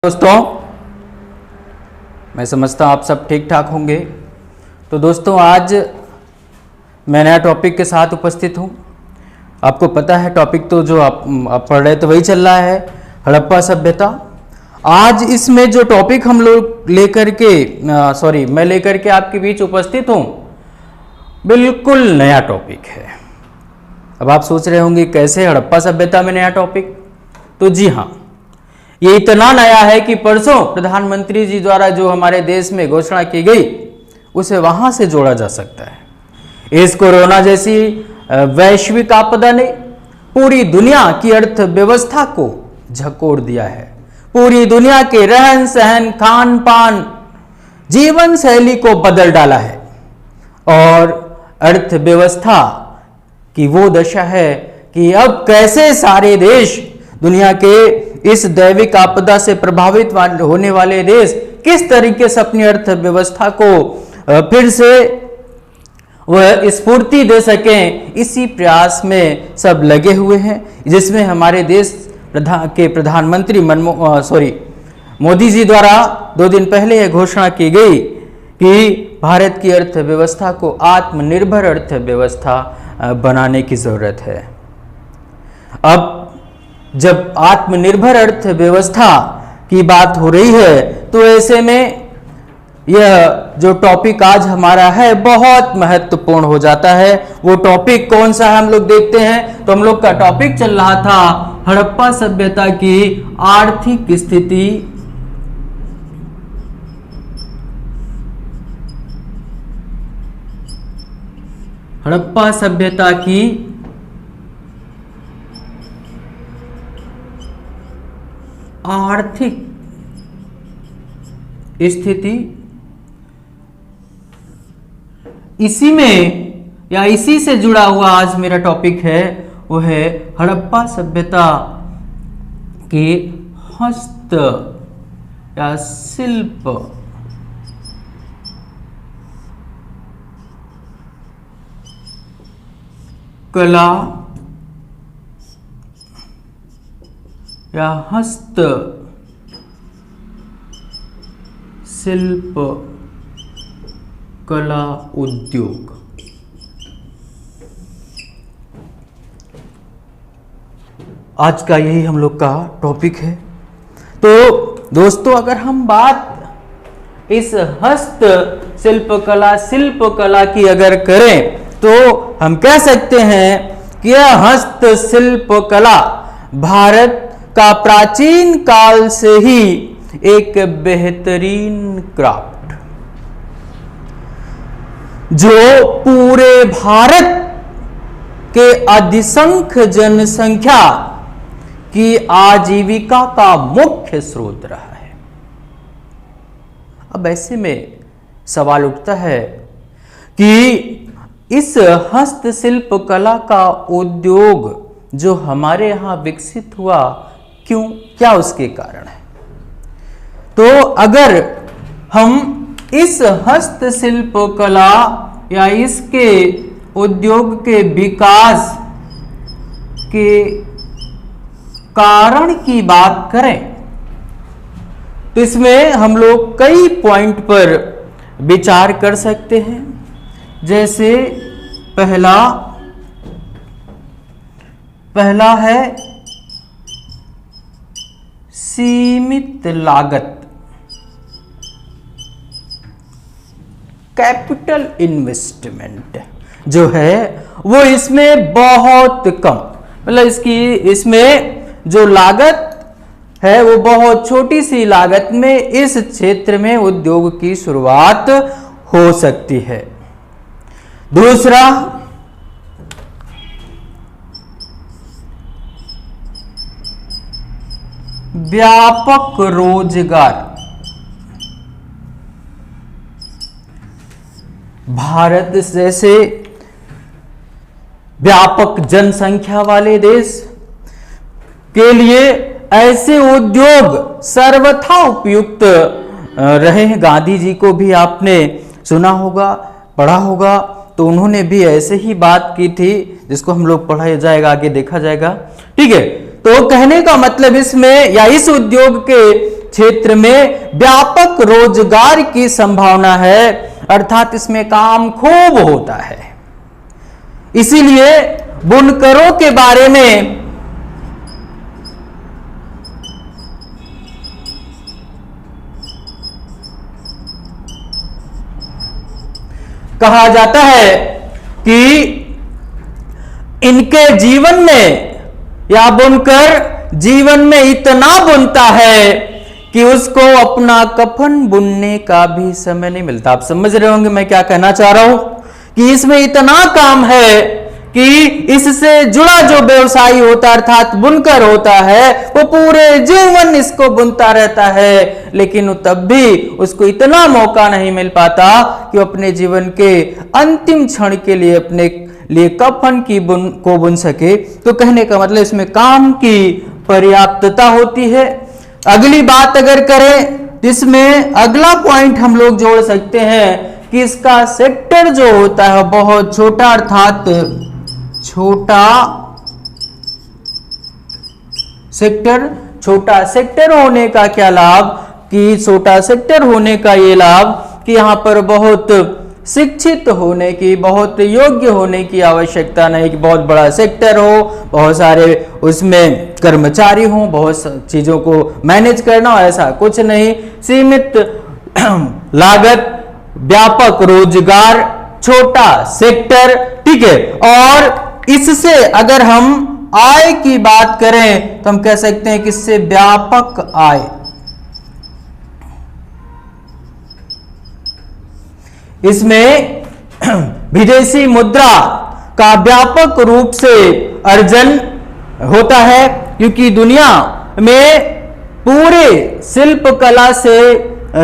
दोस्तों, मैं समझता हूँ आप सब ठीक ठाक होंगे। तो दोस्तों, आज मैं नया टॉपिक के साथ उपस्थित हूँ। आपको पता है टॉपिक तो जो आप पढ़ रहे तो वही चल रहा है, हड़प्पा सभ्यता। आज इसमें जो टॉपिक हम लोग मैं लेकर के आपके बीच उपस्थित हूँ, बिल्कुल नया टॉपिक है। अब आप सोच रहे होंगे कैसे हड़प्पा सभ्यता में नया टॉपिक? तो जी हाँ, ये इतना नया है कि परसों प्रधानमंत्री जी द्वारा जो हमारे देश में घोषणा की गई उसे वहां से जोड़ा जा सकता है। इस कोरोना जैसी वैश्विक आपदा ने पूरी दुनिया की अर्थव्यवस्था को झकोड़ दिया है। पूरी दुनिया के रहन सहन, खान पान, जीवन शैली को बदल डाला है और अर्थव्यवस्था की वो दशा है कि अब कैसे सारे देश, दुनिया के इस दैविक आपदा से प्रभावित होने वाले देश किस तरीके से अपनी अर्थव्यवस्था को फिर से वह स्फूर्ति दे सकें, इसी प्रयास में सब लगे हुए हैं। जिसमें हमारे देश के प्रधानमंत्री मोदी जी द्वारा 2 दिन पहले यह घोषणा की गई कि भारत की अर्थव्यवस्था को आत्मनिर्भर अर्थव्यवस्था बनाने की जरूरत है। अब जब आत्मनिर्भर अर्थव्यवस्था की बात हो रही है तो ऐसे में यह जो टॉपिक आज हमारा है बहुत महत्वपूर्ण हो जाता है। वो टॉपिक कौन सा है हम लोग देखते हैं। तो हम लोग का टॉपिक चल रहा था हड़प्पा सभ्यता की आर्थिक स्थिति, हड़प्पा सभ्यता की आर्थिक स्थिति। इसी में या इसी से जुड़ा हुआ आज मेरा टॉपिक है, वो है हड़प्पा सभ्यता के हस्त या शिल्प कला या हस्त शिल्प कला उद्योग। आज का यही हम लोग का टॉपिक है। तो दोस्तों, अगर हम बात इस हस्त शिल्प कला की अगर करें तो हम कह सकते हैं कि यह हस्त शिल्प कला भारत का प्राचीन काल से ही एक बेहतरीन क्राफ्ट, जो पूरे भारत के अधिसंख्य जनसंख्या की आजीविका का मुख्य स्रोत रहा है। अब ऐसे में सवाल उठता है कि इस हस्तशिल्प कला का उद्योग जो हमारे यहां विकसित हुआ, क्यों, क्या उसके कारण है? तो अगर हम इस हस्तशिल्प कला या इसके उद्योग के विकास के कारण की बात करें तो इसमें हम लोग कई पॉइंट पर विचार कर सकते हैं। जैसे पहला है सीमित लागत, कैपिटल इन्वेस्टमेंट जो है वो इसमें बहुत कम, मतलब इसमें जो लागत है वो बहुत छोटी सी लागत में इस क्षेत्र में उद्योग की शुरुआत हो सकती है। दूसरा, व्यापक रोजगार। भारत जैसे व्यापक जनसंख्या वाले देश के लिए ऐसे उद्योग सर्वथा उपयुक्त रहे हैं। गांधी जी को भी आपने सुना होगा, पढ़ा होगा, तो उन्होंने भी ऐसे ही बात की थी, जिसको हम लोग पढ़ा जाएगा, आगे देखा जाएगा। ठीक है, तो कहने का मतलब इसमें या इस उद्योग के क्षेत्र में व्यापक रोजगार की संभावना है, अर्थात इसमें काम खूब होता है। इसीलिए बुनकरों के बारे में कहा जाता है कि इनके जीवन में, या बुनकर जीवन में इतना बुनता है कि उसको अपना कफन बुनने का भी समय नहीं मिलता। आप समझ रहे होंगे मैं क्या कहना चाह रहा हूं, कि इसमें इतना काम है कि इससे जुड़ा जो व्यवसायी होता है अर्थात बुनकर होता है, वो पूरे जीवन इसको बुनता रहता है, लेकिन तब भी उसको इतना मौका नहीं मिल पाता कि वो अपने जीवन के अंतिम क्षण के लिए अपने लिए कफन की बुन सके। तो कहने का मतलब इसमें काम की पर्याप्तता होती है। अगली बात अगर करें, इसमें अगला पॉइंट हम लोग जोड़ सकते हैं कि इसका सेक्टर जो होता है बहुत छोटा, अर्थात छोटा सेक्टर। छोटा सेक्टर होने का क्या लाभ, कि छोटा सेक्टर होने का ये लाभ कि यहां पर बहुत शिक्षित होने की, बहुत योग्य होने की आवश्यकता नहीं कि बहुत बड़ा सेक्टर हो, बहुत सारे उसमें कर्मचारी हो, बहुत चीजों को मैनेज करना हो, ऐसा कुछ नहीं। सीमित लागत, व्यापक रोजगार, छोटा सेक्टर, ठीक है। और इससे अगर हम आय की बात करें तो हम कह सकते हैं कि इससे व्यापक आय, इसमें विदेशी मुद्रा का व्यापक रूप से अर्जन होता है, क्योंकि दुनिया में पूरे शिल्प कला से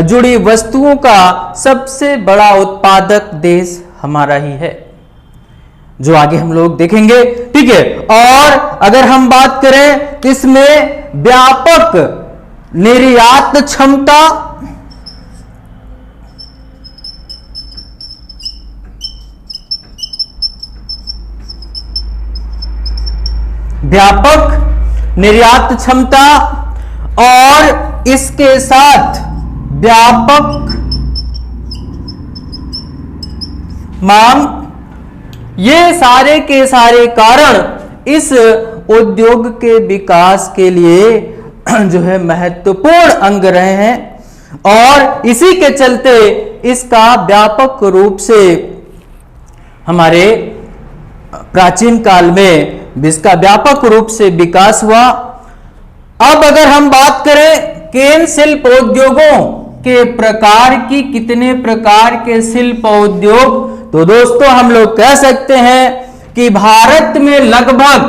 जुड़ी वस्तुओं का सबसे बड़ा उत्पादक देश हमारा ही है, जो आगे हम लोग देखेंगे, ठीक है। और अगर हम बात करें तो इसमें व्यापक निर्यात क्षमता, व्यापक निर्यात क्षमता और इसके साथ व्यापक मांग, ये सारे के सारे कारण इस उद्योग के विकास के लिए जो है महत्वपूर्ण अंग रहे हैं। और इसी के चलते इसका व्यापक रूप से हमारे प्राचीन काल में इसका व्यापक रूप से विकास हुआ। अब अगर हम बात करें कि इन शिल्प उद्योगों के प्रकार की, कितने प्रकार के शिल्प उद्योग, तो दोस्तों हम लोग कह सकते हैं कि भारत में लगभग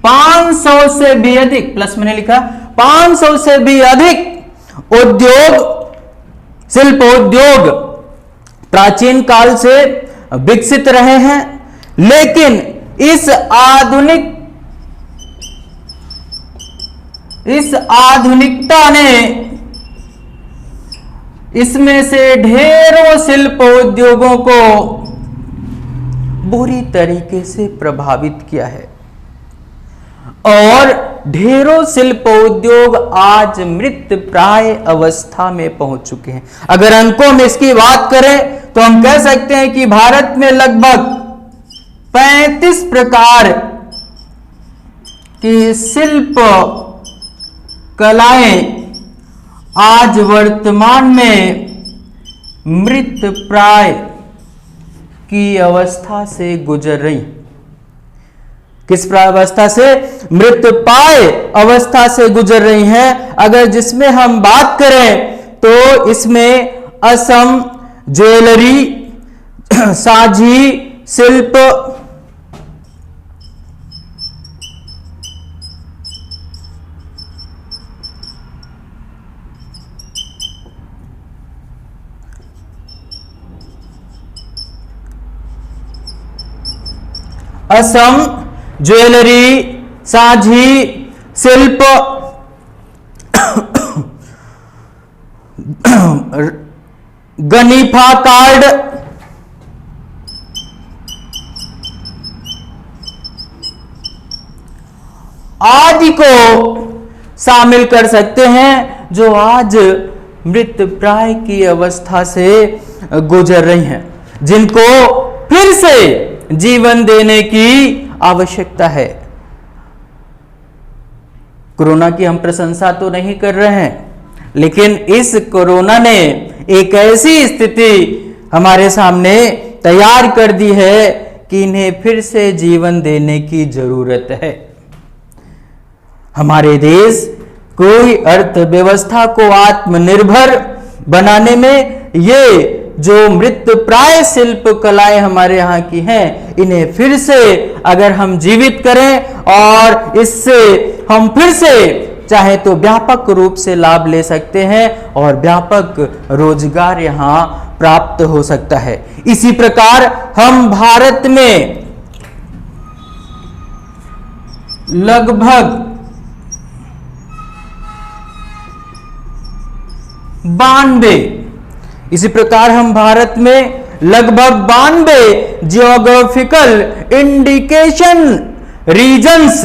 500 से भी अधिक, प्लस मैंने लिखा 500 से भी अधिक उद्योग, शिल्प उद्योग प्राचीन काल से विकसित रहे हैं। लेकिन इस आधुनिकता ने इसमें से ढेरों शिल्प उद्योगों को बुरी तरीके से प्रभावित किया है और ढेरों शिल्प उद्योग आज मृत प्राय अवस्था में पहुंच चुके हैं। अगर अंकों में इसकी बात करें तो हम कह सकते हैं कि भारत में लगभग 35 प्रकार की शिल्प कलाएं आज वर्तमान में मृत प्राय की अवस्था से गुजर रही। किस अवस्था से? मृत प्राय अवस्था से गुजर रही हैं। अगर जिसमें हम बात करें तो इसमें असम, ज्वेलरी, साझी शिल्प, असम, ज्वेलरी, साझी शिल्प, गनीफा कार्ड, आदि को शामिल कर सकते हैं, जो आज मृत प्राय की अवस्था से गुजर रही हैं, जिनको फिर से जीवन देने की आवश्यकता है। कोरोना की हम प्रशंसा तो नहीं कर रहे हैं, लेकिन इस कोरोना ने एक ऐसी स्थिति हमारे सामने तैयार कर दी है कि इन्हें फिर से जीवन देने की जरूरत है। हमारे देश कोई अर्थव्यवस्था को आत्मनिर्भर बनाने में ये जो मृत प्राय शिल्प कलाएं हमारे यहाँ की हैं, इन्हें फिर से अगर हम जीवित करें और इससे हम फिर से चाहे तो व्यापक रूप से लाभ ले सकते हैं और व्यापक रोजगार यहाँ प्राप्त हो सकता है। इसी प्रकार हम भारत में लगभग 92 जियोग्राफिकल इंडिकेशन रीजन्स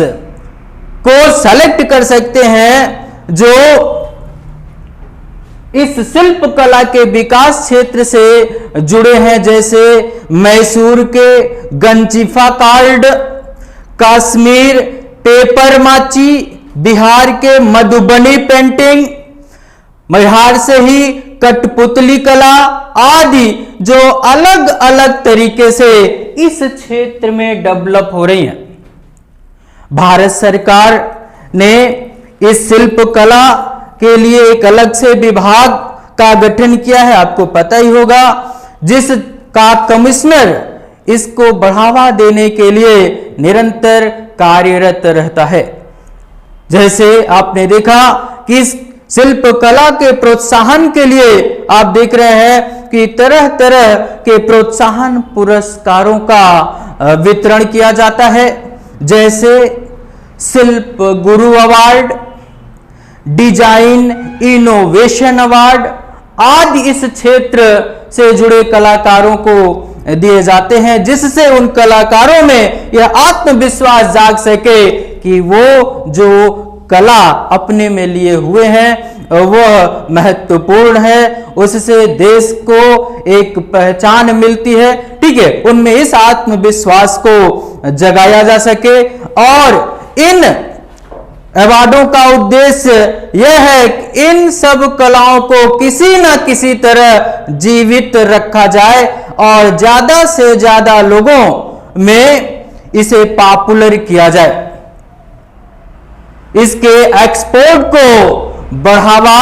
को सेलेक्ट कर सकते हैं, जो इस शिल्प कला के विकास क्षेत्र से जुड़े हैं, जैसे मैसूर के गंजिफा कार्ड, कश्मीर पेपर माची, बिहार के मधुबनी पेंटिंग, बिहार से ही कठपुतली कला आदि, जो अलग अलग तरीके से इस क्षेत्र में डेवलप हो रही हैं। भारत सरकार ने इस शिल्प कला के लिए एक अलग से विभाग का गठन किया है, आपको पता ही होगा, जिसका कमिश्नर इसको बढ़ावा देने के लिए निरंतर कार्यरत रहता है। जैसे आपने देखा कि इस शिल्प कला के प्रोत्साहन के लिए आप देख रहे हैं कि तरह तरह के प्रोत्साहन पुरस्कारों का वितरण किया जाता है, जैसे शिल्प गुरु अवार्ड, डिजाइन इनोवेशन अवार्ड आदि इस क्षेत्र से जुड़े कलाकारों को दिए जाते हैं, जिससे उन कलाकारों में यह आत्मविश्वास जाग सके कि वो जो कला अपने में लिए हुए हैं वह महत्वपूर्ण है, उससे देश को एक पहचान मिलती है। ठीक है, उनमें इस आत्मविश्वास को जगाया जा सके। और इन अवार्डों का उद्देश्य यह है कि इन सब कलाओं को किसी न किसी तरह जीवित रखा जाए और ज्यादा से ज्यादा लोगों में इसे पॉपुलर किया जाए। इसके एक्सपोर्ट को बढ़ावा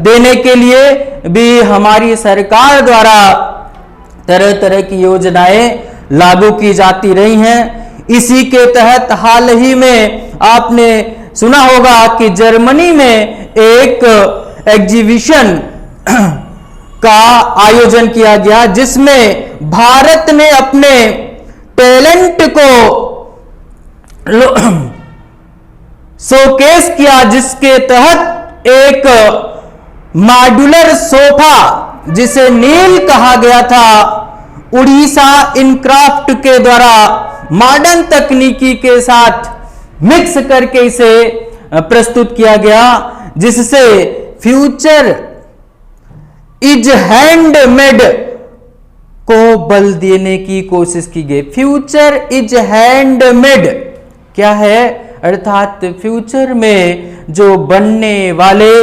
देने के लिए भी हमारी सरकार द्वारा तरह तरह की योजनाएं लागू की जाती रही हैं। इसी के तहत हाल ही में आपने सुना होगा कि जर्मनी में एक एग्जीबिशन का आयोजन किया गया, जिसमें भारत ने अपने टैलेंट को शोकेस किया, जिसके तहत एक मॉड्यूलर सोफा जिसे नील कहा गया था, उड़ीसा इनक्राफ्ट के द्वारा मॉडर्न तकनीकी के साथ मिक्स करके इसे प्रस्तुत किया गया, जिससे फ्यूचर इज हैंडमेड को बल देने की कोशिश की गई। फ्यूचर इज हैंडमेड क्या है? अर्थात फ्यूचर में जो बनने वाले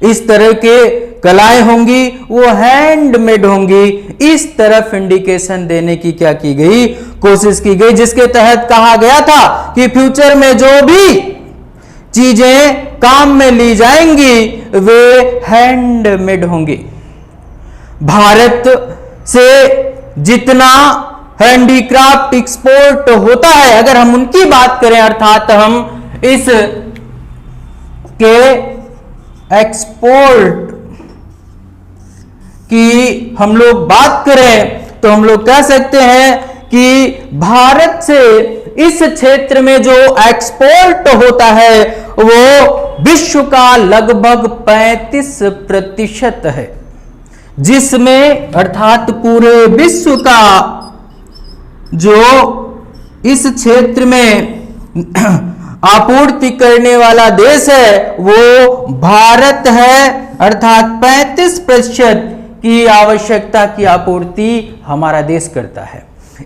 इस तरह के कलाएं होंगी वो हैंडमेड होंगी, इस तरफ इंडिकेशन देने की क्या की गई, कोशिश की गई, जिसके तहत कहा गया था कि फ्यूचर में जो भी चीजें काम में ली जाएंगी वे हैंडमेड होंगी। भारत से जितना हैंडीक्राफ्ट एक्सपोर्ट होता है, अगर हम उनकी बात करें, अर्थात हम इस के एक्सपोर्ट की हम लोग बात करें तो हम लोग कह सकते हैं कि भारत से इस क्षेत्र में जो एक्सपोर्ट होता है वो विश्व का लगभग 35% है, जिसमें अर्थात पूरे विश्व का जो इस क्षेत्र में आपूर्ति करने वाला देश है वो भारत है, अर्थात 35% की आवश्यकता की आपूर्ति हमारा देश करता है।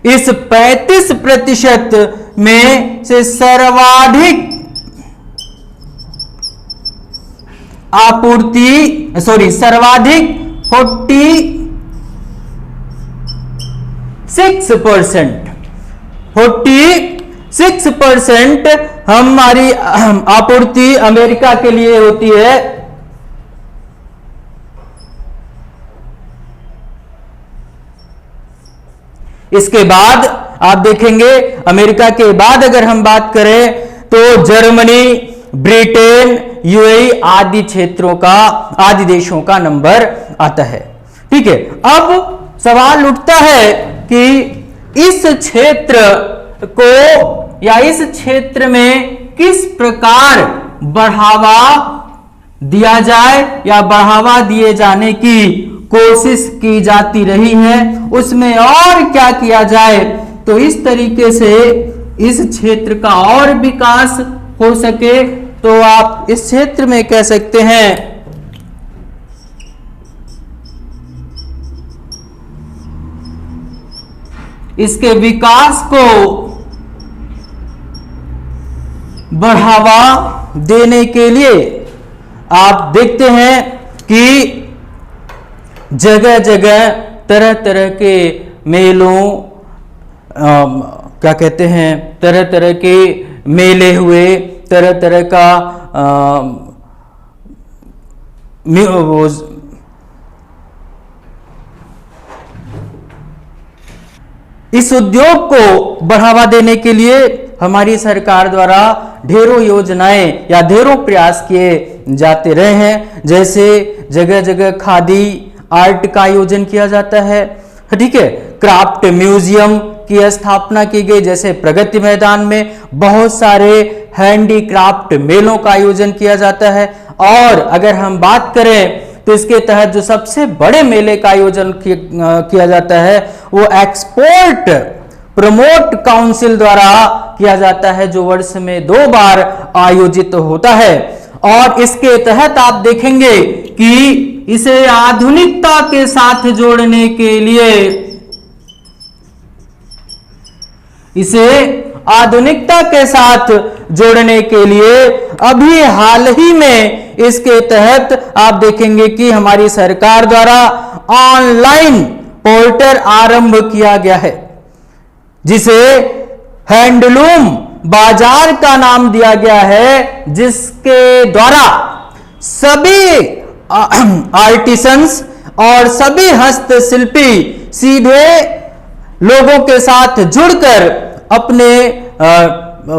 इस 35% में से सर्वाधिक आपूर्ति सर्वाधिक 46% हमारी आपूर्ति अमेरिका के लिए होती है। इसके बाद आप देखेंगे अमेरिका के बाद अगर हम बात करें तो जर्मनी, ब्रिटेन, यूएई आदि क्षेत्रों का, आदि देशों का नंबर आता है। ठीक है, अब सवाल उठता है कि इस क्षेत्र को या इस क्षेत्र में किस प्रकार बढ़ावा दिया जाए या बढ़ावा दिए जाने की कोशिश की जाती रही है, उसमें और क्या किया जाए तो इस तरीके से इस क्षेत्र का और विकास हो सके। तो आप इस क्षेत्र में कह सकते हैं इसके विकास को बढ़ावा देने के लिए आप देखते हैं कि जगह जगह तरह तरह के मेलों, क्या कहते हैं, तरह तरह के मेले हुए, तरह तरह का इस उद्योग को बढ़ावा देने के लिए हमारी सरकार द्वारा ढेरों योजनाएं या ढेरों प्रयास किए जाते रहे हैं। जैसे जगह जगह खादी आर्ट का आयोजन किया जाता है, ठीक है, क्राफ्ट म्यूजियम की स्थापना की गई, जैसे प्रगति मैदान में बहुत सारे हैंडीक्राफ्ट मेलों का आयोजन किया जाता है। और अगर हम बात करें तो इसके तहत जो सबसे बड़े मेले का आयोजन किया जाता है वो एक्सपोर्ट प्रमोट काउंसिल द्वारा किया जाता है, जो वर्ष में 2 बार आयोजित होता है। और इसके तहत आप देखेंगे कि इसे आधुनिकता के साथ जोड़ने के लिए, इसे आधुनिकता के साथ जोड़ने के लिए अभी हाल ही में इसके तहत आप देखेंगे कि हमारी सरकार द्वारा ऑनलाइन पोर्टल आरंभ किया गया है, जिसे हैंडलूम बाजार का नाम दिया गया है, जिसके द्वारा सभी आर्टिसंस और सभी हस्तशिल्पी सीधे लोगों के साथ जुड़कर अपने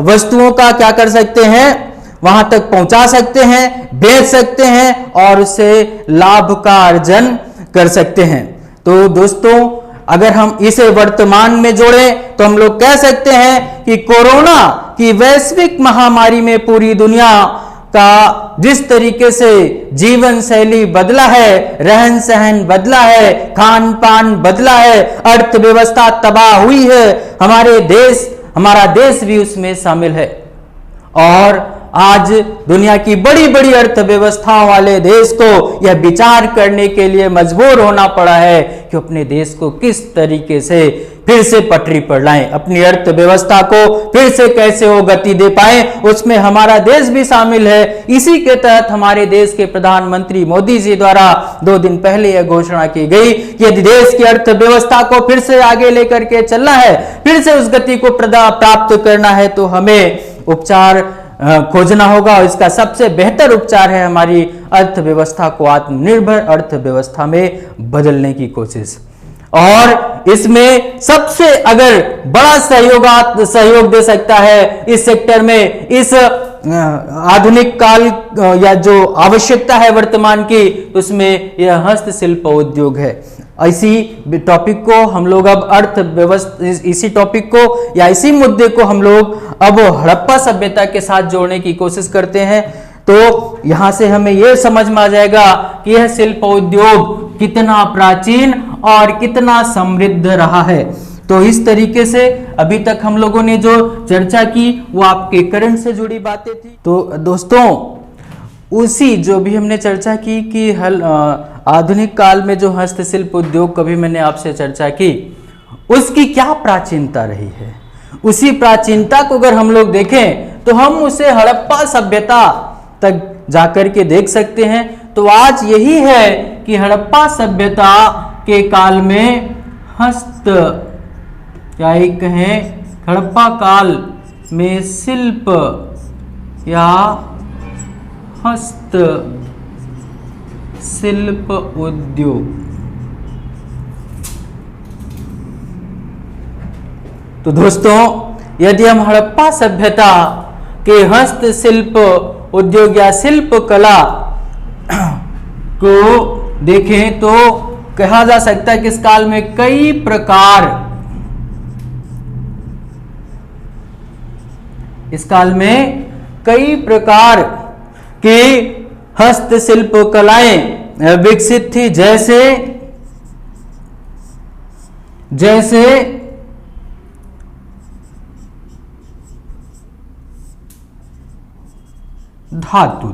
वस्तुओं का क्या कर सकते हैं, वहां तक पहुंचा सकते हैं, बेच सकते हैं और उससे लाभ का अर्जन कर सकते हैं। तो दोस्तों, अगर हम इसे वर्तमान में जोड़ें तो हम लोग कह सकते हैं कि कोरोना की वैश्विक महामारी में पूरी दुनिया का जिस तरीके से जीवन शैली बदला है, रहन सहन बदला है, खान पान बदला है, अर्थव्यवस्था तबाह हुई है, हमारा देश भी उसमें शामिल है। और आज दुनिया की बड़ी बड़ी अर्थव्यवस्थाओं वाले देश को यह विचार करने के लिए मजबूर होना पड़ा है कि अपने देश को किस तरीके से फिर से पटरी पर लाएं, अपनी अर्थव्यवस्था को फिर से कैसे वो गति दे पाए, उसमें हमारा देश भी शामिल है। इसी के तहत हमारे देश के प्रधानमंत्री मोदी जी द्वारा 2 दिन पहले यह घोषणा की गई कि यदि देश की अर्थव्यवस्था को फिर से आगे लेकर के चलना है, फिर से उस गति को प्राप्त करना है, तो हमें उपचार खोजना होगा। और इसका सबसे बेहतर उपचार है हमारी अर्थव्यवस्था को आत्मनिर्भर अर्थव्यवस्था में बदलने की कोशिश। और इसमें सबसे अगर बड़ा सहयोग दे सकता है इस सेक्टर में, इस आधुनिक काल या जो आवश्यकता है वर्तमान की, उसमें यह हस्तशिल्प उद्योग है। इसी टॉपिक को हम लोग अब अर्थव्यवस्था, इसी टॉपिक को या इसी मुद्दे को हम लोग अब हड़प्पा सभ्यता के साथ जोड़ने की कोशिश करते हैं। तो यहां से हमें यह समझ में आ जाएगा कि यह शिल्प उद्योग कितना प्राचीन और कितना समृद्ध रहा है। तो इस तरीके से अभी तक हम लोगों ने जो चर्चा की वो आपके करंट से जुड़ी बातें थी। तो दोस्तों उसी जो भी हमने चर्चा की कि आधुनिक काल में जो हस्तशिल्प उद्योग कभी मैंने आपसे चर्चा की उसकी क्या प्राचीनता रही है, उसी प्राचीनता को अगर हम लोग देखें तो हम उसे हड़प्पा सभ्यता तक जाकर के देख सकते हैं। तो आज यही है कि हड़प्पा सभ्यता के काल में क्या ही कहें, हड़प्पा काल में शिल्प या हस्त शिल्प उद्योग, तो दोस्तों यदि हम हड़प्पा सभ्यता के हस्तशिल्प उद्योग या शिल्प कला को देखें तो कहा जा सकता है कि इस काल में कई प्रकार, इस काल में कई प्रकार की हस्तशिल्प कलाएं विकसित थी, जैसे धातु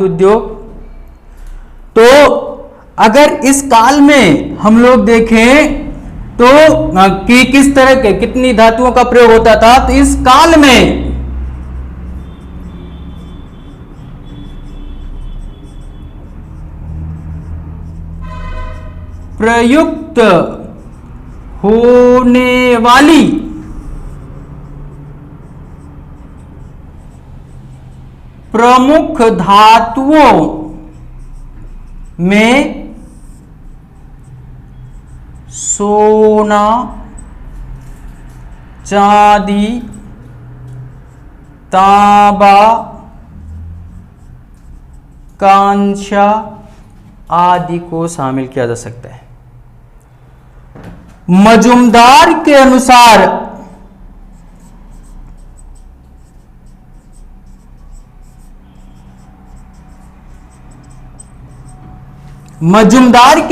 उद्योग, तो अगर इस काल में हम लोग देखें तो कि किस तरह के कितनी धातुओं का प्रयोग होता था, तो इस काल में प्रयुक्त होने वाली प्रमुख धातुओं में सोना, चांदी, तांबा, कांस्य आदि को शामिल किया जा सकता है। मजूमदार के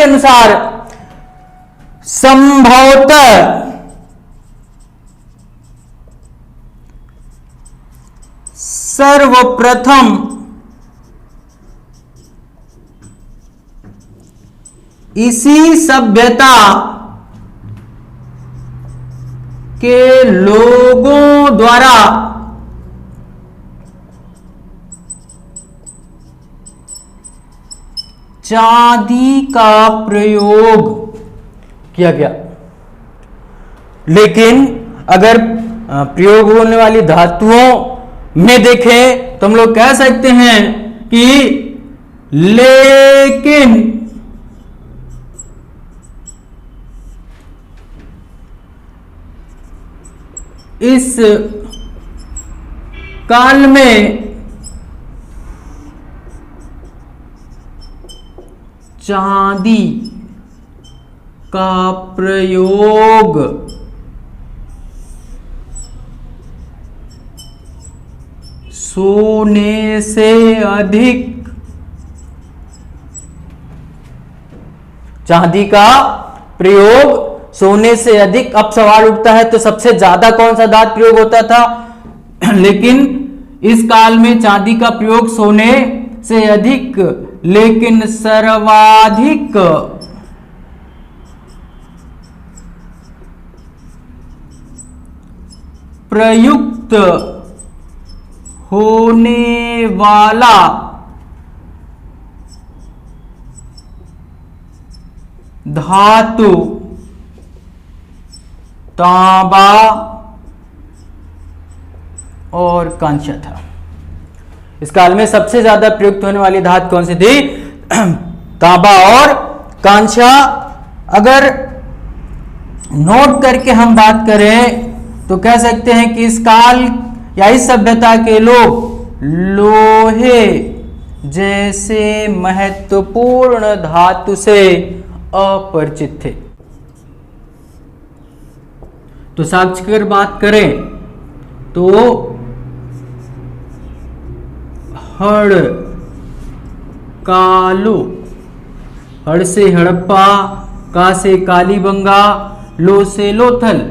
अनुसार संभवतः सर्वप्रथम इसी सभ्यता के लोगों द्वारा चांदी का प्रयोग किया गया। लेकिन अगर प्रयोग होने वाली धातुओं में देखें तो हम लोग कह सकते हैं कि लेकिन इस काल में चांदी का प्रयोग सोने से अधिक, चांदी का प्रयोग सोने से अधिक। अब सवाल उठता है तो सबसे ज्यादा कौन सा धातु प्रयोग होता था? लेकिन इस काल में चांदी का प्रयोग सोने से अधिक, लेकिन सर्वाधिक प्रयुक्त होने वाला धातु तांबा और कांस्य था। इस काल में सबसे ज्यादा प्रयुक्त होने वाली धातु कौन सी थी? तांबा और कांस्य। अगर नोट करके हम बात करें तो कह सकते हैं कि इस काल या इस सभ्यता के लोग लोहे जैसे महत्वपूर्ण धातु से अपरिचित थे। तो साक्ष्य की अगर बात करें तो हड़कालो हड़ से हड़प्पा, का से कालीबंगा, लो से लोथल।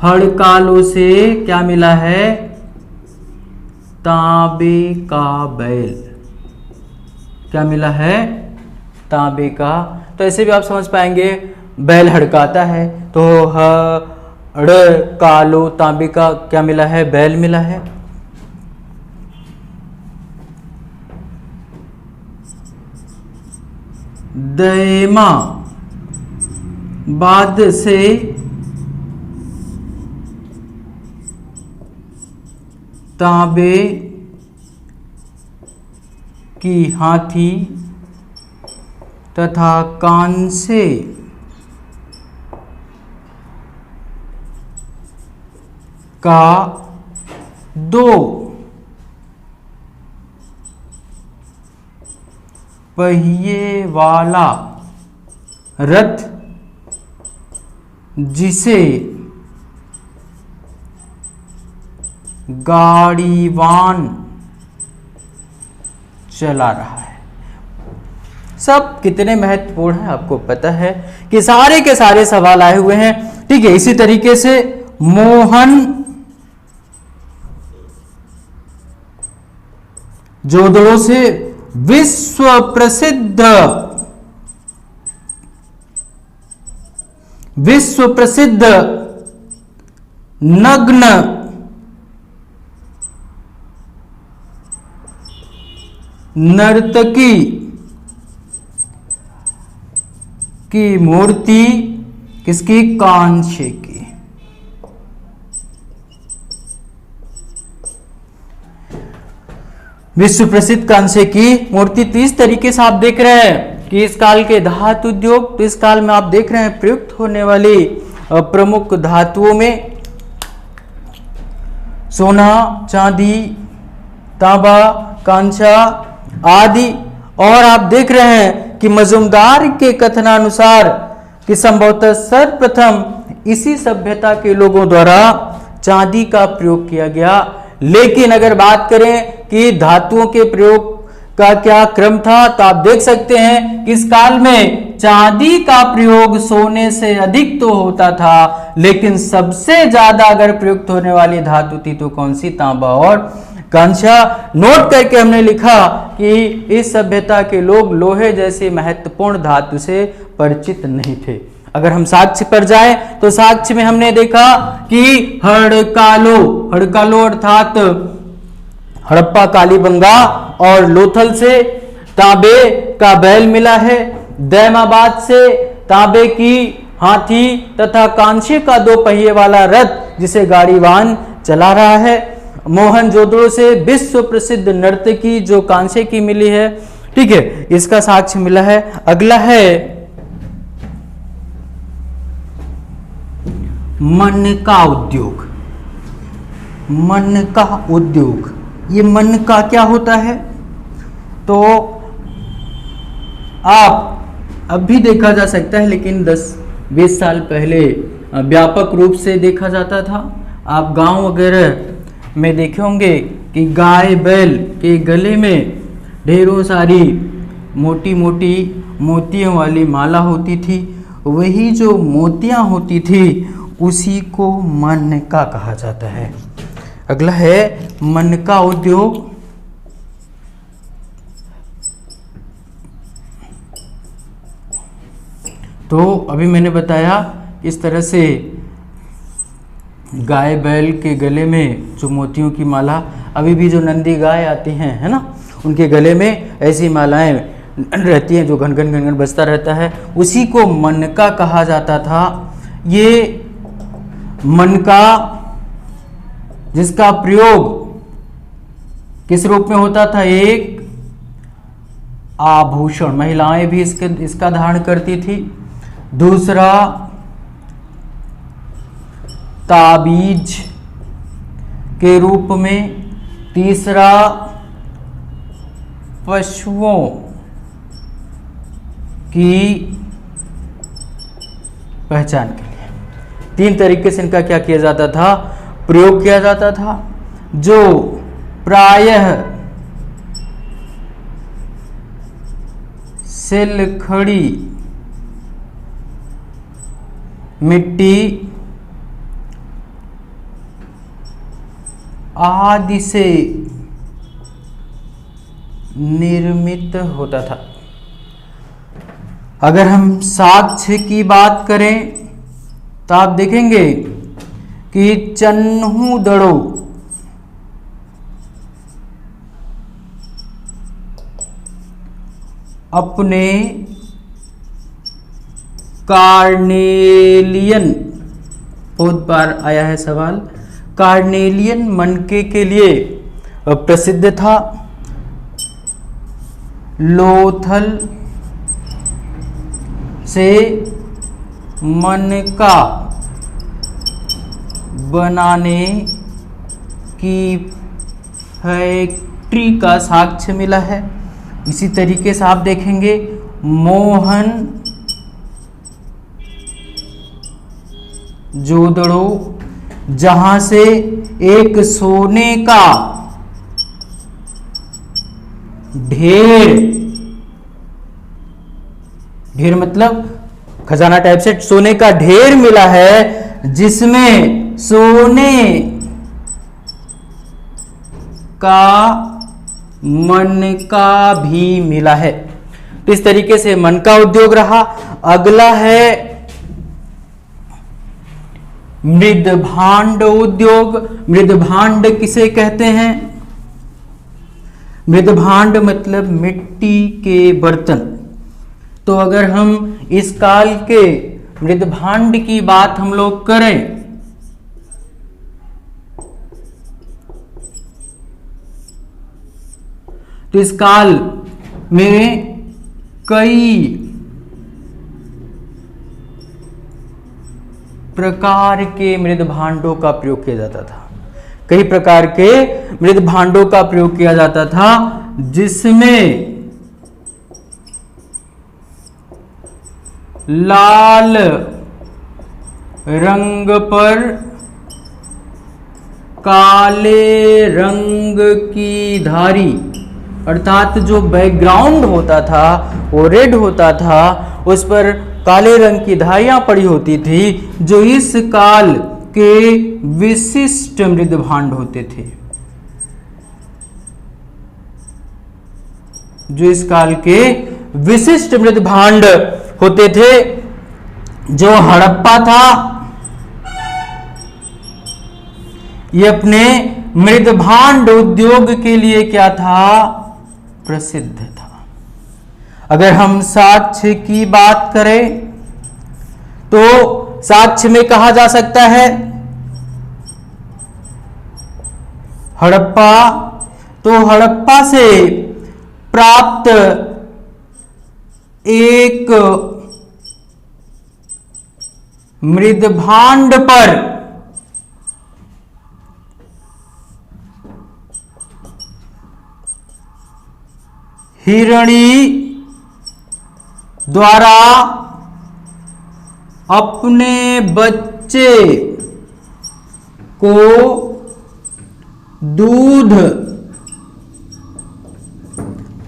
हड़ का लो से क्या मिला है? तांबे का बैल। क्या मिला है? तांबे का। तो ऐसे भी आप समझ पाएंगे, बैल हड़काता है तो हड़ का लो, तांबे का क्या मिला है? बैल मिला है। दैमा बाद से तांबे की हाथी तथा कांसे का दो पहिए वाला रथ, जिसे गाड़ीवान चला रहा है। सब कितने महत्वपूर्ण है आपको पता है कि सारे के सारे सवाल आए हुए हैं। ठीक है, इसी तरीके से मोहन जोदड़ों से विश्व प्रसिद्ध नग्न नर्तकी की मूर्ति किसकी? कांसे की। विश्व प्रसिद्ध कांसे की मूर्ति। तो इस तरीके से आप देख रहे हैं कि इस काल के धातु उद्योग, तो इस काल में आप देख रहे हैं प्रयुक्त होने वाली प्रमुख धातुओं में सोना, चांदी, तांबा, कांसा आदि। और आप देख रहे हैं कि मजूमदार के कथनानुसार कि संभवतः सर्वप्रथम इसी सभ्यता के लोगों द्वारा चांदी का प्रयोग किया गया। लेकिन अगर बात करें कि धातुओं के प्रयोग का क्या क्रम था, तो आप देख सकते हैं कि इस काल में चांदी का प्रयोग सोने से अधिक तो होता था, लेकिन सबसे ज्यादा अगर प्रयुक्त होने वाली धातु थी तो कौन सी? तांबा और कांसा। नोट करके हमने लिखा कि इस सभ्यता के लोग लोहे जैसे महत्वपूर्ण धातु से परिचित नहीं थे। अगर हम साक्ष्य पर जाएं तो साक्ष्य में हमने देखा कि हड़कालो अर्थात हड़प्पा, कालीबंगा और लोथल से तांबे का बैल मिला है। दैमाबाद से तांबे की हाथी तथा कांसे का दो पहिए वाला रथ, जिसे गाड़ीवान चला रहा है। मोहनजोदड़ो से विश्व प्रसिद्ध नर्तकी जो कांसे की मिली है। ठीक है, इसका साक्ष्य मिला है। अगला है मनका उद्योग। मनका उद्योग, ये मन का क्या होता है? तो आप अब भी देखा जा सकता है, लेकिन 10-20 साल पहले व्यापक रूप से देखा जाता था। आप गांव वगैरह में देखे होंगे कि गाय बैल के गले में ढेरों सारी मोटी मोटी मोतियों वाली माला होती थी। वही जो मोतियां होती थी उसी को मनका कहा जाता है। अगला है मनका उद्योग। तो अभी मैंने बताया इस तरह से गाय बैल के गले में जो मोतियों की माला, अभी भी जो नंदी गाय आती हैं, है ना, उनके गले में ऐसी मालाएं रहती हैं जो घन घन घन घन बजता रहता है, उसी को मनका कहा जाता था। ये मनका जिसका प्रयोग किस रूप में होता था? एक आभूषण, महिलाएं भी इसका धारण करती थी। दूसरा ताबीज के रूप में। तीसरा पशुओं की पहचान के लिए। 3 तरीके से इनका क्या किया जाता था? प्रयोग किया जाता था, जो प्रायः सिलखड़ी मिट्टी आदि से निर्मित होता था। अगर हम साक्ष्य की बात करें तो आप देखेंगे कि चन्हु-दड़ो अपने कार्नेलियन, बहुत बार आया है सवाल, कार्नेलियन मनके के लिए प्रसिद्ध था। लोथल से मनका बनाने की फैक्ट्री का साक्ष्य मिला है। इसी तरीके से आप देखेंगे मोहन जोदड़ो, जहां से एक सोने का ढेर मतलब खजाना टाइप से सोने का ढेर मिला है, जिसमें सोने का मनका भी मिला है। तो इस तरीके से मनका उद्योग रहा। अगला है मृदभांड उद्योग। मृदभांड किसे कहते हैं? मृदभांड मतलब मिट्टी के बर्तन। तो अगर हम इस काल के मृदभांड की बात हम लोग करें तो इस काल में कई प्रकार के मृदभांडों का प्रयोग किया जाता था। कई प्रकार के मृदभांडों का प्रयोग किया जाता था, जिसमें लाल रंग पर काले रंग की धारी, अर्थात जो बैकग्राउंड होता था वो रेड होता था, उस पर काले रंग की धारियां पड़ी होती थी, जो इस काल के विशिष्ट मृदभांड होते थे। जो इस काल के विशिष्ट मृदभांड होते थे। जो हड़प्पा था, ये अपने मृदभांड उद्योग के लिए क्या था? प्रसिद्ध था। अगर हम साक्ष्य की बात करें तो साक्ष्य में कहा जा सकता है हड़प्पा। तो हड़प्पा से प्राप्त एक मृदभांड पर हिरणी द्वारा अपने बच्चे को दूध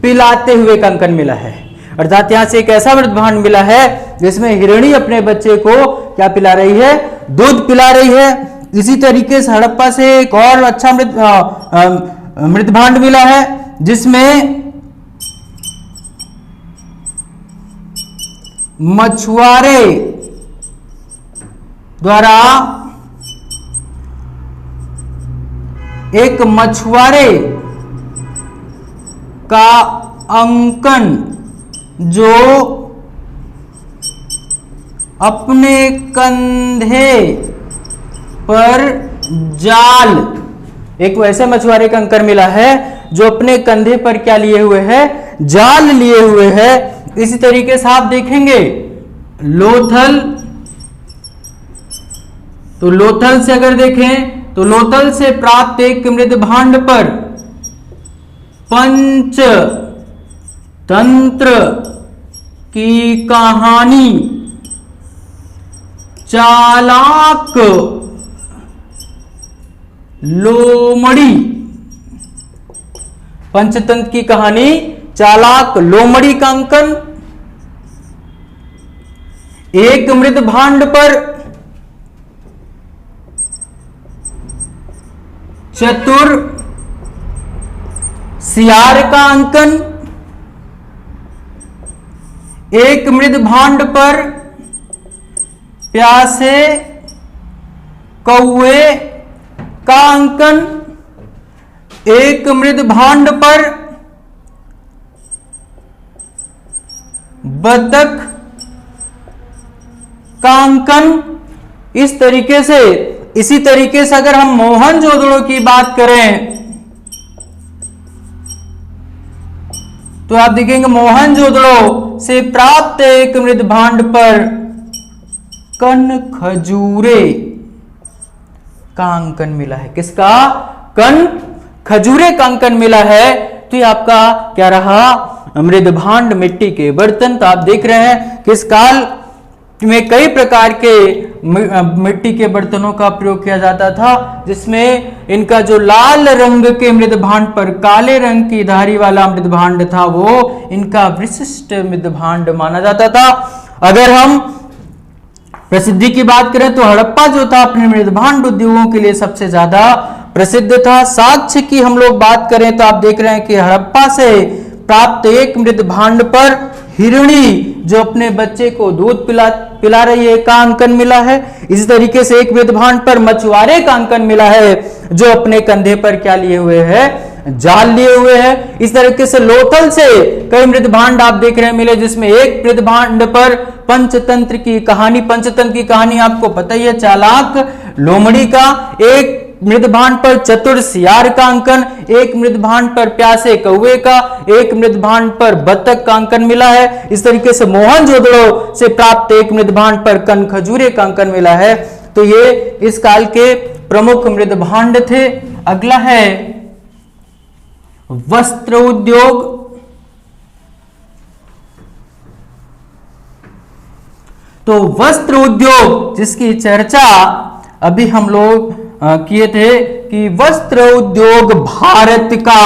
पिलाते हुए कंकन मिला है। अर्थात यहां से एक ऐसा मृदभांड मिला है जिसमें हिरणी अपने बच्चे को क्या पिला रही है? दूध पिला रही है। इसी तरीके से हड़प्पा से एक और अच्छा मृदभांड मिला है, जिसमें मछुआरे द्वारा एक मछुआरे का अंकन, जो अपने कंधे पर जाल, एक वैसे मछुआरे का अंकन मिला है जो अपने कंधे पर क्या लिए हुए है? जाल लिए हुए है। इसी तरीके से आप देखेंगे लोथल। तो लोथल से अगर देखें तो लोथल से प्राप्त एक मृदभांड पर पंचतंत्र की कहानी चालाक लोमड़ी, पंचतंत्र की कहानी चालाक लोमड़ी का अंकन। एक मृदभांड पर चतुर सियार का अंकन, एक मृद भांड पर प्यासे कौवे का अंकन, एक मृद भांड पर बतख का अंकन। इस तरीके से, इसी तरीके से अगर हम मोहनजोदड़ो की बात करें तो आप देखेंगे मोहनजोदड़ो से प्राप्त एक मृद भांड पर कन खजूरे का अंकन मिला है। किसका? कन खजूरे का अंकन मिला है। तो ये आपका क्या रहा? मृद भांड, मिट्टी के बर्तन। तो आप देख रहे हैं कि इस काल में कई प्रकार के मिट्टी के बर्तनों का प्रयोग किया जाता था, जिसमें इनका जो लाल रंग के मृद भांड पर काले रंग की धारी वाला मृद भांड था वो इनका विशिष्ट मृद भांड माना जाता था। अगर हम प्रसिद्धि की बात करें तो हड़प्पा जो था अपने मृद भांड उद्योगों के लिए सबसे ज्यादा प्रसिद्ध था। साक्ष्य की हम लोग बात करें तो आप देख रहे हैं कि हड़प्पा से प्राप्त एक मृद भांड पर हिरणी जो अपने बच्चे को दूध पिला रही है का अंकन मिला है। इसी तरीके से एक मृद भांड पर मछुआरे का अंकन मिला है जो अपने कंधे पर क्या लिए हुए है? जाल लिए हुए हैं। इस तरीके से लोथल से कई मृद भांड आप देख रहे हैं मिले, जिसमें एक मृद भांड पर पंचतंत्र की कहानी, पंचतंत्र की कहानी आपको पता ही है, चालाक लोमड़ी का। एक मृद भांड पर चतुर सियार का अंकन, एक मृद भांड पर प्यासे कौवे का, एक मृद भांड पर बतख का अंकन मिला है। इस तरीके से मोहनजोदड़ो से प्राप्त एक मृद भांड पर कन खजूरे का अंकन मिला है। तो ये इस काल के प्रमुख मृद भांड थे। अगला है वस्त्र उद्योग। तो वस्त्र उद्योग जिसकी चर्चा अभी हम लोग किए थे कि वस्त्र उद्योग भारत का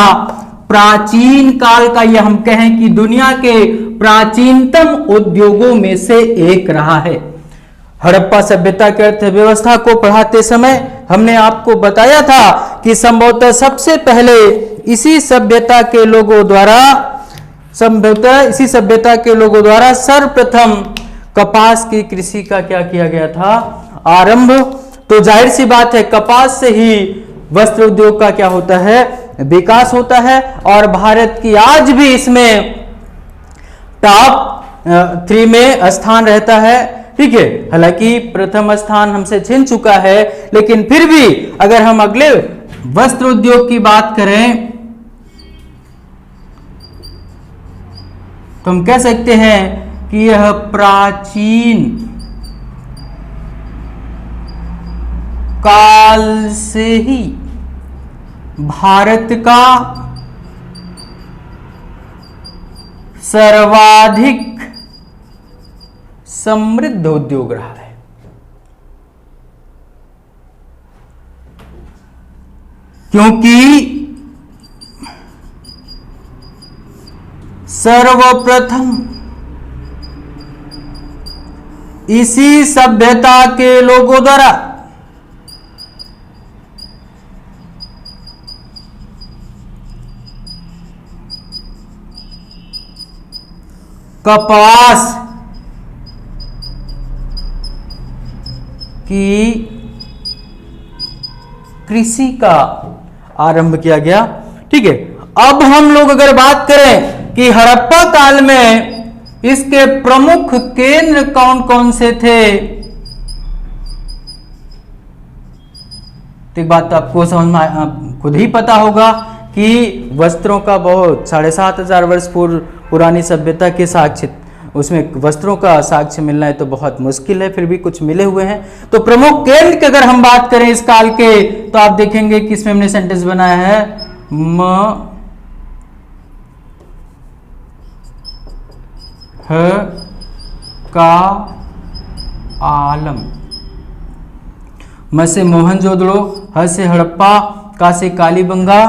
प्राचीन काल का, यह हम कहें कि दुनिया के प्राचीनतम उद्योगों में से एक रहा है। हड़प्पा सभ्यता की अर्थव्यवस्था को पढ़ाते समय हमने आपको बताया था कि संभवतः सबसे पहले इसी सभ्यता के लोगों द्वारा सर्वप्रथम कपास की कृषि का क्या किया गया था? आरंभ। तो जाहिर सी बात है कपास से ही वस्त्र उद्योग का क्या होता है? विकास होता है। और भारत की आज भी इसमें टॉप 3 में स्थान रहता है। ठीक है, हालांकि प्रथम स्थान हमसे छिन चुका है, लेकिन फिर भी अगर हम अगले वस्त्र उद्योग की बात करें तो हम कह सकते हैं कि यह प्राचीन काल से ही भारत का सर्वाधिक समृद्ध उद्योग रहा है। क्योंकि सर्वप्रथम इसी सभ्यता के लोगों द्वारा कपास की कृषि का आरंभ किया गया। ठीक है, अब हम लोग अगर बात करें कि हड़प्पा काल में इसके प्रमुख केंद्र कौन कौन से थे, तो एक बात तो आपको समझ में खुद ही पता होगा कि वस्त्रों का बहुत 7500 वर्ष पुरानी सभ्यता के साक्ष्य, उसमें वस्त्रों का साक्ष्य मिलना है तो बहुत मुश्किल है, फिर भी कुछ मिले हुए हैं। तो प्रमुख केंद्र की अगर हम बात करें इस काल के तो आप देखेंगे कि इसमें हमने सेंटेंस बनाया है म ह का आलम। म से मोहनजोदड़ो, ह से हड़प्पा, का से कालीबंगा,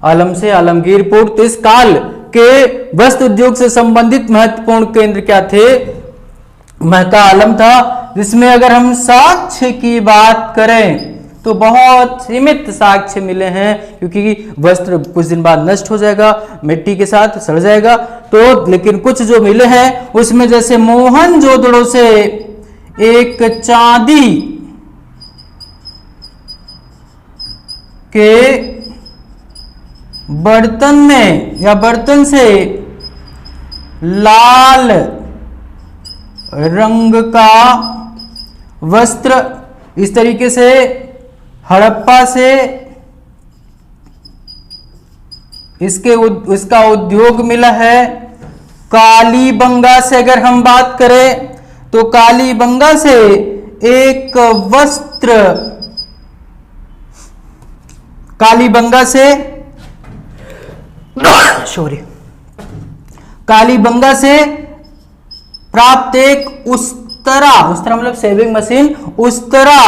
आलम से आलमगीरपुर। तो इस काल के वस्त्र उद्योग से संबंधित महत्वपूर्ण केंद्र क्या थे? महका आलम था, जिसमें अगर हम साक्ष्य की बात करें तो बहुत सीमित साक्ष्य मिले हैं, क्योंकि वस्त्र कुछ दिन बाद नष्ट हो जाएगा, मिट्टी के साथ सड़ जाएगा। तो लेकिन कुछ जो मिले हैं उसमें जैसे मोहनजोदड़ो से एक चांदी के बर्तन में या बर्तन से लाल रंग का वस्त्र, इस तरीके से हड़प्पा से इसका उद्योग मिला है। कालीबंगा से अगर हम बात करें तो कालीबंगा से एक वस्त्र, कालीबंगा से कालीबंगा से प्राप्त एक उस्तरा, उस्तरा मतलब सेविंग मशीन, उस्तरा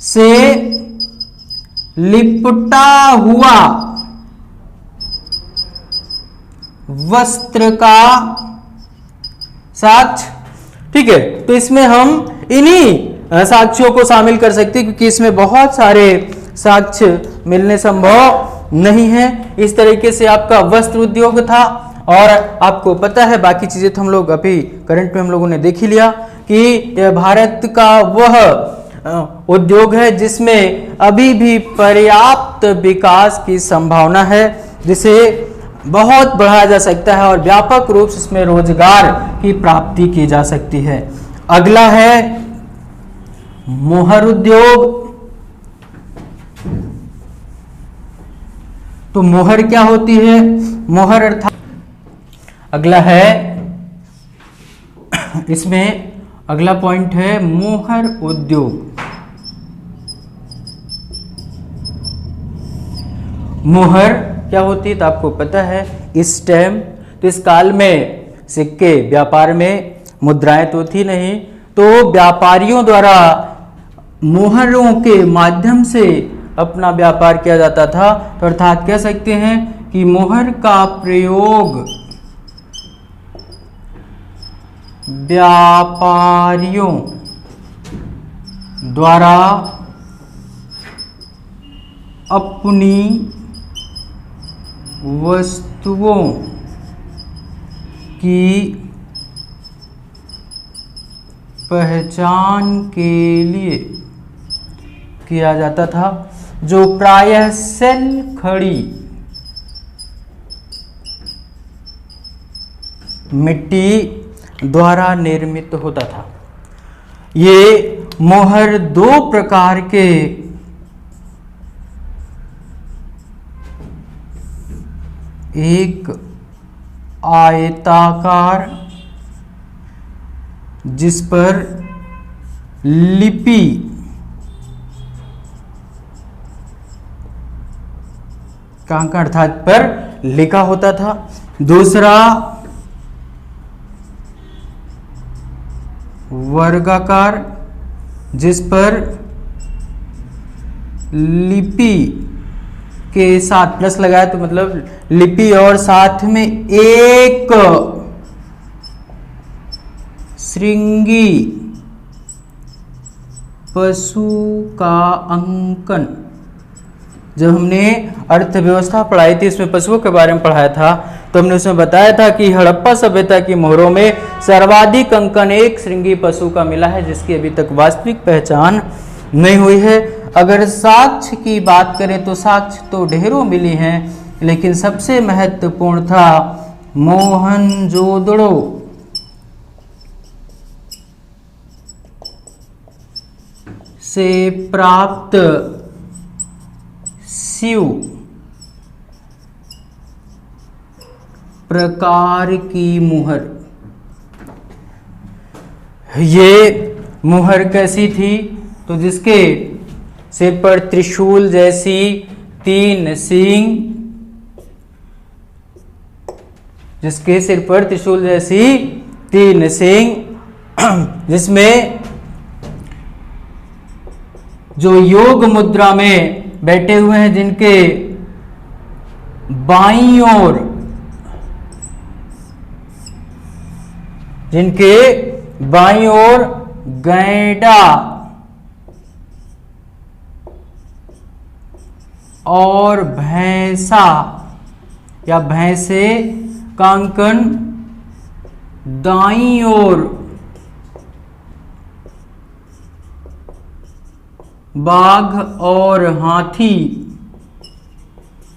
से लिपटा हुआ वस्त्र का साक्ष्य। ठीक है, तो इसमें हम इन्हीं साक्ष्यों को शामिल कर सकते हैं, क्योंकि इसमें बहुत सारे साक्ष्य मिलने संभव नहीं है। इस तरीके से आपका वस्त्र उद्योग था। और आपको पता है बाकी चीजें तो हम लोग अभी करंट में हम लोगों ने देख ही लिया कि यह भारत का वह उद्योग है जिसमें अभी भी पर्याप्त विकास की संभावना है, जिसे बहुत बढ़ाया जा सकता है और व्यापक रूप से इसमें रोजगार की प्राप्ति की जा सकती है। अगला है मोहर उद्योग। तो मोहर क्या होती है? मोहर अर्थात, अगला है, इसमें अगला पॉइंट है मोहर उद्योग। मोहर क्या होती है तो आपको पता है, इस टाइम तो इस काल में सिक्के व्यापार में मुद्राएं तो थी नहीं, तो व्यापारियों द्वारा मोहरों के माध्यम से अपना व्यापार किया जाता था। तो अर्थात कह सकते हैं कि मोहर का प्रयोग व्यापारियों द्वारा अपनी वस्तुओं की पहचान के लिए किया जाता था, जो प्रायः सेल खड़ी मिट्टी द्वारा निर्मित होता था। ये मोहर दो प्रकार के एक आयताकार जिस पर लिपि कांका अर्थात पर लिखा होता था, दूसरा वर्गाकार जिस पर लिपि के साथ प्लस लगाया तो मतलब लिपि और साथ में एक श्रृंगी पशु का अंकन। जब हमने अर्थव्यवस्था पढ़ाई थी, इसमें पशुओं के बारे में पढ़ाया था, तो हमने उसमें बताया था कि हड़प्पा सभ्यता की मोहरों में सर्वाधिक अंकन एक श्रृंगी पशु का मिला है, जिसकी अभी तक वास्तविक पहचान नहीं हुई है। अगर साक्ष्य की बात करें तो साक्ष्य तो ढेरों मिली हैं, लेकिन सबसे महत्वपूर्ण था मोहनजोदड़ो से प्राप्त शिव प्रकार की मुहर। ये मुहर कैसी थी? तो जिसके सिर पर त्रिशूल जैसी तीन सींग, जिसके सिर पर त्रिशूल जैसी तीन सींग, जिसमें जो योग मुद्रा में बैठे हुए हैं, जिनके बाईं ओर गैंडा और भैंसा या भैंसे का अंकन दाईं ओर, बाघ और हाथी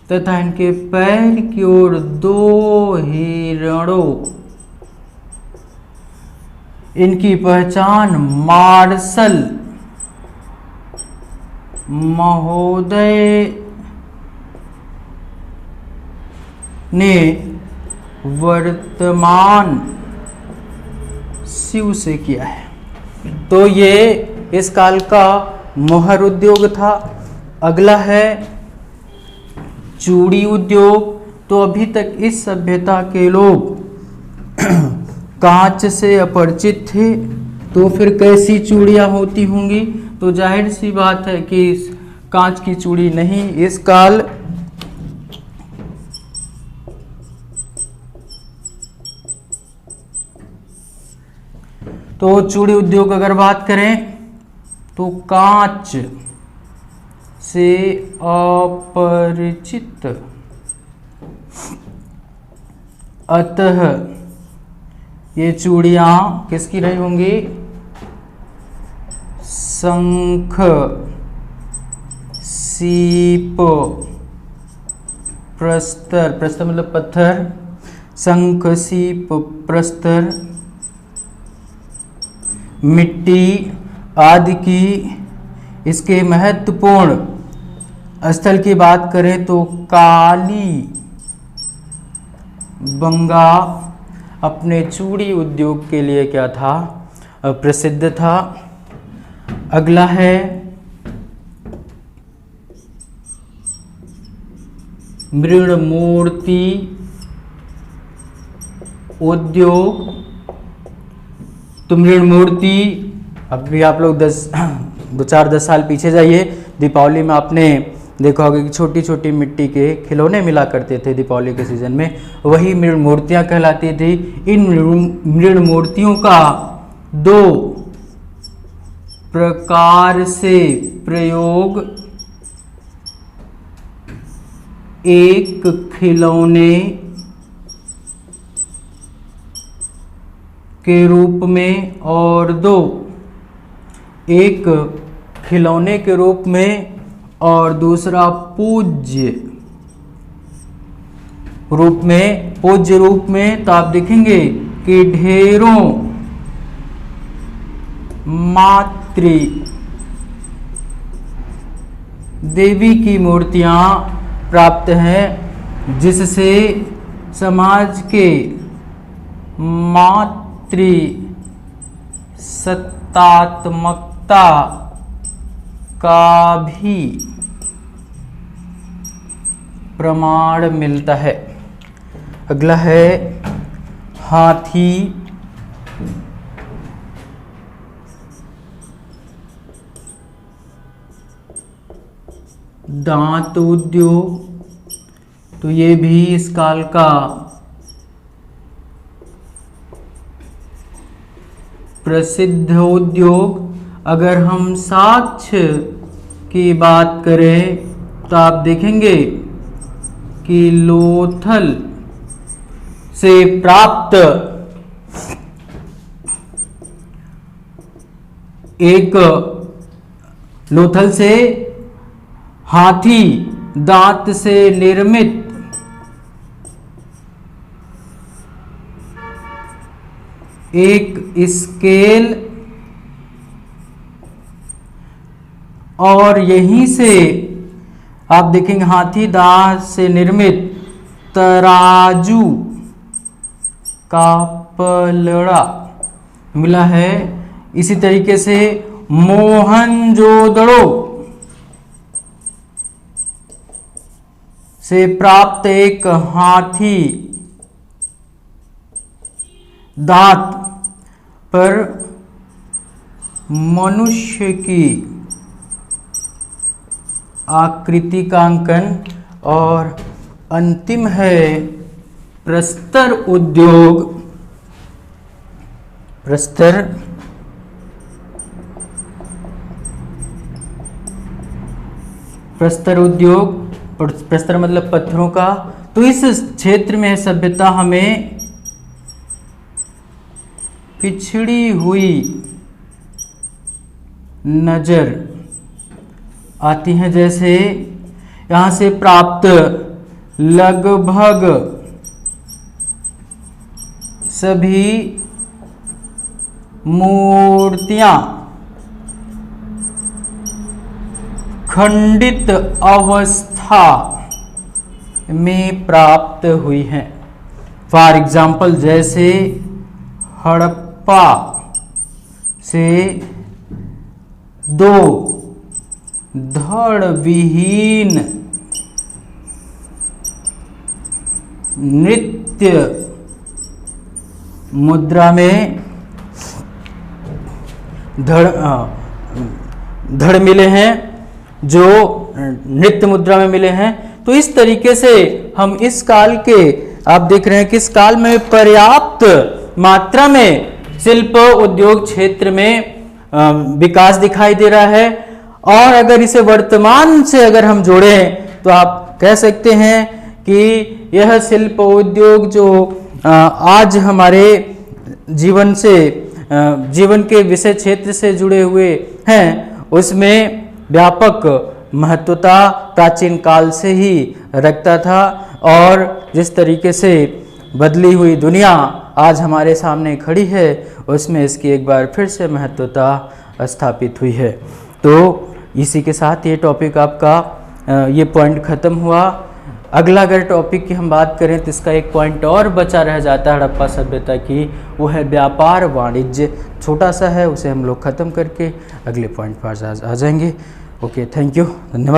तथा इनके पैर की ओर 2 हिरणों। इनकी पहचान मार्शल महोदय ने वर्तमान शिव से किया है। तो ये इस काल का मोहर उद्योग था। अगला है चूड़ी उद्योग। तो अभी तक इस सभ्यता के लोग कांच से अपरिचित थे, तो फिर कैसी चूड़ियां होती होंगी? तो जाहिर सी बात है कि कांच की चूड़ी नहीं। इस काल तो चूड़ी उद्योग अगर बात करें तो कांच से अपरिचित, अतः ये चूड़ियां किसकी रही होंगी? शंख, सीप, प्रस्तर, प्रस्तर मतलब पत्थर, शंख, सीप, प्रस्तर, मिट्टी आदि की। इसके महत्वपूर्ण स्थल की बात करें तो काली बंगा अपने चूड़ी उद्योग के लिए क्या था? प्रसिद्ध था। अगला है मृणमूर्ति उद्योग। तो मृणमूर्ति, अभी आप लोग 10 साल पीछे जाइए, दीपावली में आपने देखा होगा कि छोटी छोटी मिट्टी के खिलौने मिला करते थे दीपावली के सीजन में, वही मृण मूर्तियाँ कहलाती थी। इन मृण मूर्तियों का 2 प्रकार से प्रयोग, एक खिलौने के रूप में और 2 एक खिलौने के रूप में और दूसरा पूज्य रूप में। पूज्य रूप में तो आप देखेंगे कि ढेरों मातृ देवी की मूर्तियां प्राप्त हैं, जिससे समाज के मातृ सत्तात्मकता का भी प्रमाण मिलता है। अगला है हाथी। दांत उद्योग, तो ये भी इस काल का प्रसिद्ध उद्योग। अगर हम साक्ष्य की बात करें तो आप देखेंगे कि लोथल से प्राप्त एक लोथल से हाथी दांत से निर्मित एक स्केल और यहीं से आप देखेंगे हाथी दांत से निर्मित तराजू का पलड़ा मिला है। इसी तरीके से मोहनजोदड़ो से प्राप्त एक हाथी दांत पर मनुष्य की आकृति का अंकन। और अंतिम है प्रस्तर उद्योग। प्रस्तर प्रस्तर उद्योग, प्रस्तर मतलब पत्थरों का। तो इस क्षेत्र में सभ्यता हमें पिछड़ी हुई नजर आती हैं। जैसे यहाँ से प्राप्त लगभग सभी मूर्तियां खंडित अवस्था में प्राप्त हुई हैं। फॉर एग्जाम्पल जैसे हड़प्पा से 2 धड़ विहीन नृत्य मुद्रा में धड़ मिले हैं, जो नृत्य मुद्रा में मिले हैं। तो इस तरीके से हम इस काल के, आप देख रहे हैं कि इस काल में पर्याप्त मात्रा में शिल्प उद्योग क्षेत्र में विकास दिखाई दे रहा है। और अगर इसे वर्तमान से अगर हम जोड़ें तो आप कह सकते हैं कि यह शिल्प उद्योग जो आज हमारे जीवन के विषय क्षेत्र से जुड़े हुए हैं, उसमें व्यापक महत्वता प्राचीन काल से ही रखता था। और जिस तरीके से बदली हुई दुनिया आज हमारे सामने खड़ी है, उसमें इसकी एक बार फिर से महत्वता स्थापित हुई है। तो इसी के साथ ये टॉपिक आपका ये पॉइंट ख़त्म हुआ। अगला अगर टॉपिक की हम बात करें तो इसका एक पॉइंट और बचा रह जाता है हड़प्पा सभ्यता की, वो है व्यापार वाणिज्य। छोटा सा है, उसे हम लोग ख़त्म करके अगले पॉइंट पर आ जाएंगे। ओके, थैंक यू, धन्यवाद।